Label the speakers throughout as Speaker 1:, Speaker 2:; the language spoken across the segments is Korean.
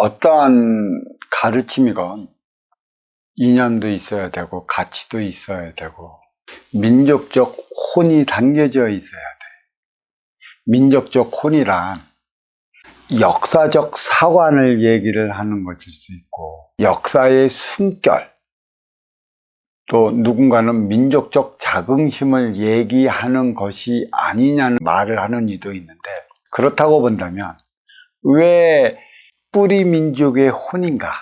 Speaker 1: 어떠한 가르침이건 이념도 있어야 되고 가치도 있어야 되고 민족적 혼이 담겨져 있어야 돼. 민족적 혼이란 역사적 사관을 얘기를 하는 것일 수 있고 역사의 숨결, 또 누군가는 민족적 자긍심을 얘기하는 것이 아니냐는 말을 하는 이도 있는데, 그렇다고 본다면 왜 뿌리 민족의 혼인가,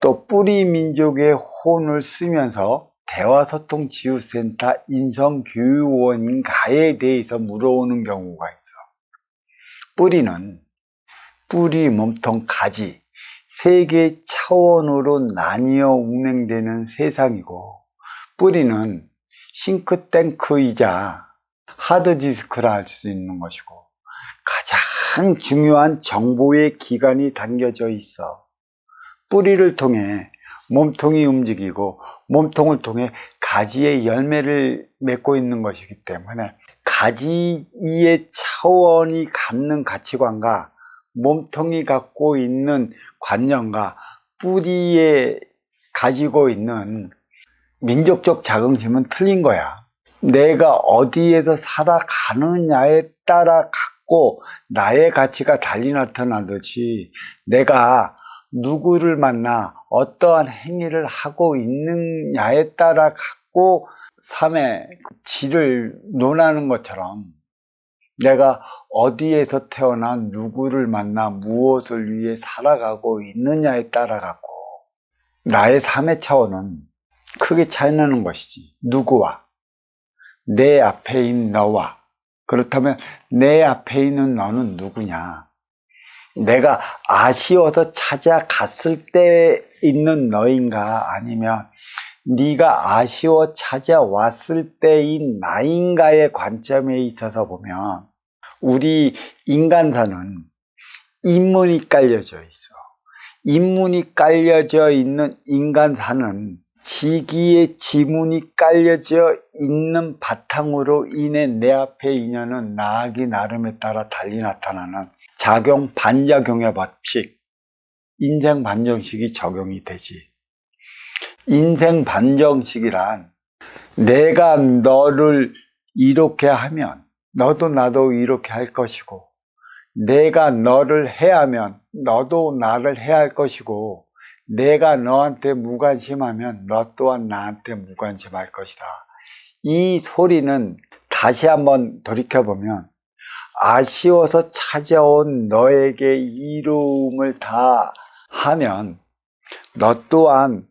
Speaker 1: 또 뿌리 민족의 혼을 쓰면서 대화소통지휘센터 인성교육원인가에 대해서 물어오는 경우가 있어. 뿌리는 뿌리, 몸통, 가지 세 개 차원으로 나뉘어 운행되는 세상이고, 뿌리는 싱크탱크이자 하드디스크라 할 수 있는 것이고 가장 중요한 정보의 기관이 담겨져 있어. 뿌리를 통해 몸통이 움직이고 몸통을 통해 가지의 열매를 맺고 있는 것이기 때문에 가지의 차원이 갖는 가치관과 몸통이 갖고 있는 관념과 뿌리에 가지고 있는 민족적 자긍심은 틀린 거야. 내가 어디에서 살아가느냐에 따라 갖고 나의 가치가 달리 나타나듯이, 내가 누구를 만나 어떠한 행위를 하고 있느냐에 따라 갖고 삶의 질을 논하는 것처럼, 내가 어디에서 태어나 누구를 만나 무엇을 위해 살아가고 있느냐에 따라 갖고 나의 삶의 차원은 크게 차이나는 것이지. 누구와? 내 앞에 있는 너와. 그렇다면 내 앞에 있는 너는 누구냐? 내가 아쉬워서 찾아갔을 때 있는 너인가, 아니면 네가 아쉬워 찾아왔을 때인 나인가의 관점에 있어서 보면, 우리 인간사는 인문이 깔려져 있어. 인문이 깔려져 있는 인간사는 지기의 지문이 깔려져 있는 바탕으로 인해 내 앞에 인연은 나하기 나름에 따라 달리 나타나는 작용 반작용의 법칙, 인생 반정식이 적용이 되지. 인생 반정식이란, 내가 너를 이렇게 하면 너도 나도 이렇게 할 것이고, 내가 너를 해하면 너도 나를 해야 할 것이고, 내가 너한테 무관심하면 너 또한 나한테 무관심할 것이다. 이 소리는 다시 한번 돌이켜보면, 아쉬워서 찾아온 너에게 이로움을 다 하면 너 또한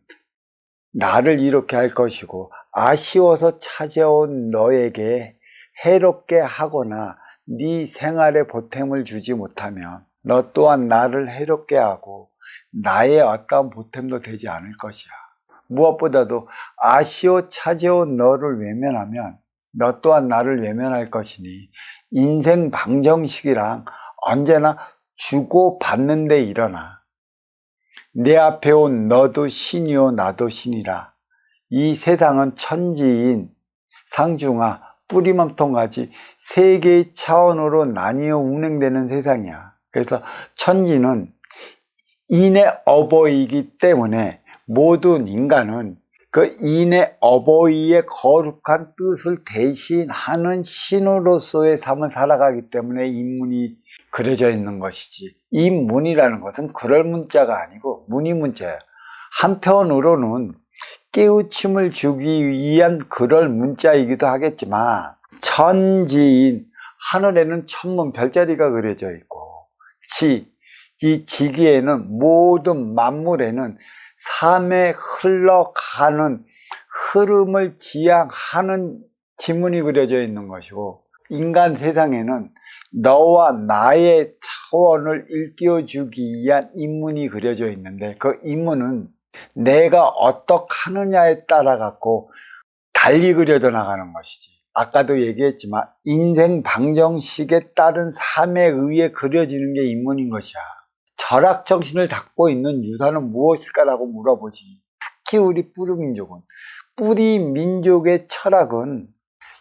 Speaker 1: 나를 이렇게 할 것이고, 아쉬워서 찾아온 너에게 해롭게 하거나 네 생활에 보탬을 주지 못하면 너 또한 나를 해롭게 하고 나의 어떠한 보탬도 되지 않을 것이야. 무엇보다도 아쉬워 찾아온 너를 외면하면 너 또한 나를 외면할 것이니, 인생 방정식이랑 언제나 주고받는 데 일어나. 내 앞에 온 너도 신이요 나도 신이라. 이 세상은 천지인 상중하, 뿌리, 몸통, 가지 세 개의 차원으로 나뉘어 운행되는 세상이야. 그래서 천지는 인의 어버이이기 때문에 모든 인간은 그 인의 어버이의 거룩한 뜻을 대신하는 신으로서의 삶을 살아가기 때문에 인문이 그려져 있는 것이지, 인문이라는 것은 그럴 문자가 아니고 문이 문자야. 한편으로는 깨우침을 주기 위한 그럴 문자이기도 하겠지만, 천지인 하늘에는 천문 별자리가 그려져 있고, 이 지기에는 모든 만물에는 삶에 흘러가는 흐름을 지향하는 지문이 그려져 있는 것이고, 인간 세상에는 너와 나의 차원을 일깨워주기 위한 인문이 그려져 있는데, 그 인문은 내가 어떻게 하느냐에 따라 갖고 달리 그려져 나가는 것이지. 아까도 얘기했지만 인생 방정식에 따른 삶에 의해 그려지는 게 인문인 것이야. 철학정신을 갖고 있는 유산은 무엇일까라고 물어보지. 특히 우리 뿌리민족은, 뿌리민족의 철학은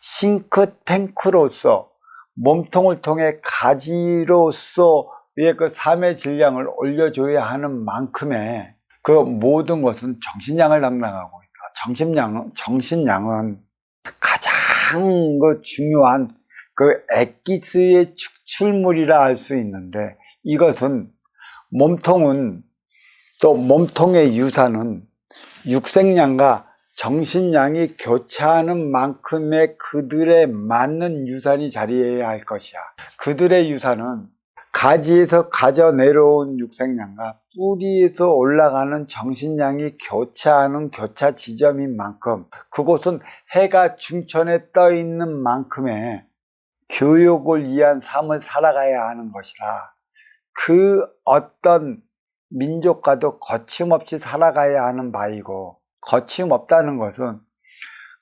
Speaker 1: 싱크탱크로서, 몸통을 통해 가지로서 위에 그 삶의 질량을 올려줘야 하는 만큼의 그 모든 것은 정신량을 담당하고 있다. 정신량은 가장 그 중요한 그 엑기스의 축출물이라 할 수 있는데, 이것은 몸통은, 또 몸통의 유산은 육생량과 정신량이 교차하는 만큼의 그들에 맞는 유산이 자리해야 할 것이야. 그들의 유산은 가지에서 가져 내려온 육생량과 뿌리에서 올라가는 정신량이 교차하는 교차 지점인 만큼, 그곳은 해가 중천에 떠 있는 만큼의 교육을 위한 삶을 살아가야 하는 것이라, 그 어떤 민족과도 거침없이 살아가야 하는 바이고, 거침없다는 것은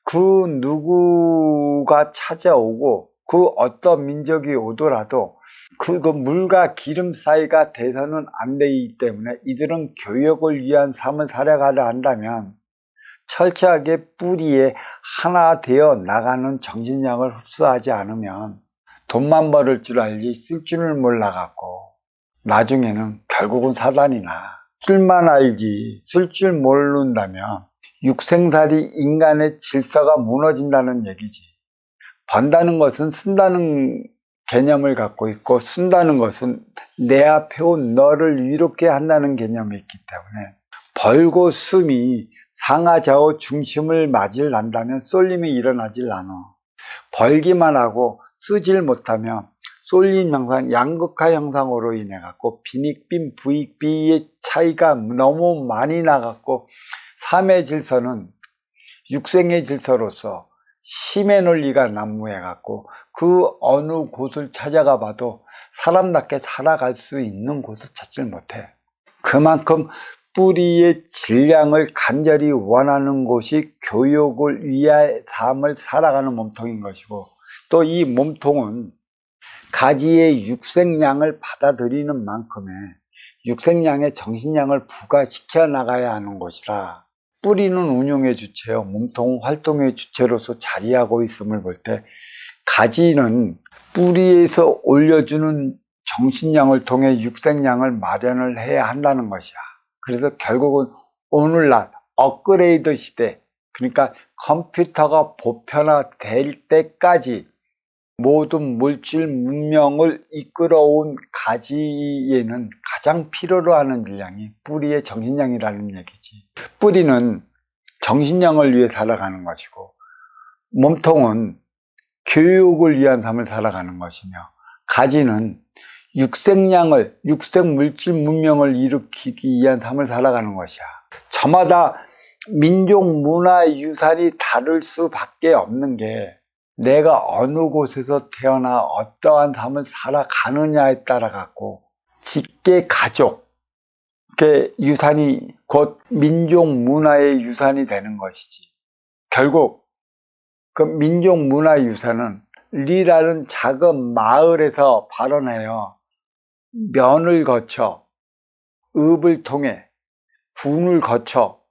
Speaker 1: 그 누구가 찾아오고 그 어떤 민족이 오더라도 그 물과 기름 사이가 돼서는 안 되기 때문에, 이들은 교육을 위한 삶을 살아가려 한다면 철저하게 뿌리에 하나 되어 나가는 정신량을 흡수하지 않으면 돈만 벌을 줄 알지 쓸 줄을 몰라갖고 나중에는 결국은 사단이나, 쓸만 알지 쓸 줄 모른다면 육생살이 인간의 질서가 무너진다는 얘기지. 번다는 것은 쓴다는 개념을 갖고 있고, 쓴다는 것은 내 앞에 온 너를 위롭게 한다는 개념이 있기 때문에, 벌고 씀이 상하좌우 중심을 맞으려면 쏠림이 일어나질 않아. 벌기만 하고 쓰질 못하면 쏠림 형상, 양극화 형상으로 인해 갖고 빈익빈 부익비의 차이가 너무 많이 나갖고, 삶의 질서는 육생의 질서로서 심의 논리가 난무해 갖고 그 어느 곳을 찾아가 봐도 사람답게 살아갈 수 있는 곳을 찾질 못해. 그만큼 뿌리의 질량을 간절히 원하는 곳이 교육을 위한 삶을 살아가는 몸통인 것이고, 또 이 몸통은 가지의 육생량을 받아들이는 만큼의 육생량의 정신량을 부과시켜 나가야 하는 것이라, 뿌리는 운용의 주체요, 몸통은 활동의 주체로서 자리하고 있음을 볼 때, 가지는 뿌리에서 올려주는 정신량을 통해 육생량을 마련을 해야 한다는 것이야. 그래서 결국은 오늘날 업그레이드 시대, 그러니까 컴퓨터가 보편화될 때까지 모든 물질 문명을 이끌어온 가지에는 가장 필요로 하는 질량이 뿌리의 정신량이라는 얘기지. 뿌리는 정신량을 위해 살아가는 것이고, 몸통은 교육을 위한 삶을 살아가는 것이며, 가지는 육생 물질 문명을 일으키기 위한 삶을 살아가는 것이야. 저마다 민족 문화 유산이 다를 수밖에 없는 게, 내가 어느 곳에서 태어나 어떠한 삶을 살아가느냐에 따라 갖고 직계 가족의 유산이 곧 민족 문화의 유산이 되는 것이지. 결국 그 민족 문화 유산은 리라는 작은 마을에서 발원하여 면을 거쳐 읍을 통해 군을 거쳐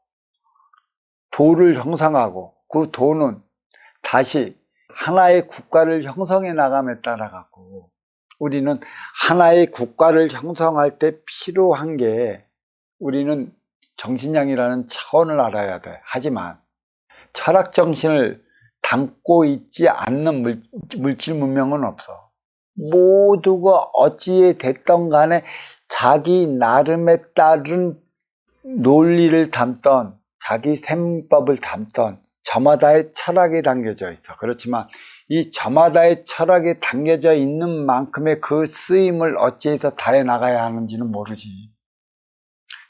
Speaker 1: 도를 형성하고, 그 도는 다시 하나의 국가를 형성해 나감에 따라 갖고, 우리는 하나의 국가를 형성할 때 필요한 게, 우리는 정신량이라는 차원을 알아야 돼. 하지만 철학 정신을 담고 있지 않는 물질 문명은 없어. 모두가 어찌에 됐던 간에 자기 나름에 따른 논리를 담던, 자기 셈법을 담던 저마다의 철학이 담겨져 있어. 그렇지만 이 저마다의 철학이 담겨져 있는 만큼의 그 쓰임을 어찌해서 다해 나가야 하는지는 모르지.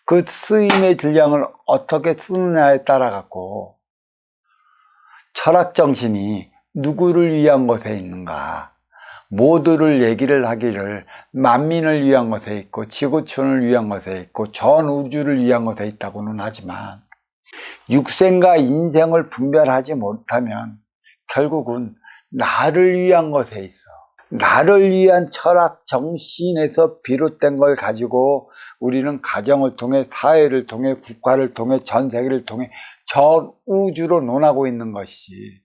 Speaker 1: 그 쓰임의 질량을 어떻게 쓰느냐에 따라 갖고 철학 정신이 누구를 위한 것에 있는가, 모두를 얘기를 하기를 만민을 위한 것에 있고 지구촌을 위한 것에 있고 전 우주를 위한 것에 있다고는 하지만, 육생과 인생을 분별하지 못하면 결국은 나를 위한 것에 있어. 나를 위한 철학 정신에서 비롯된 걸 가지고 우리는 가정을 통해, 사회를 통해, 국가를 통해, 전 세계를 통해 전 우주로 논하고 있는 것이지.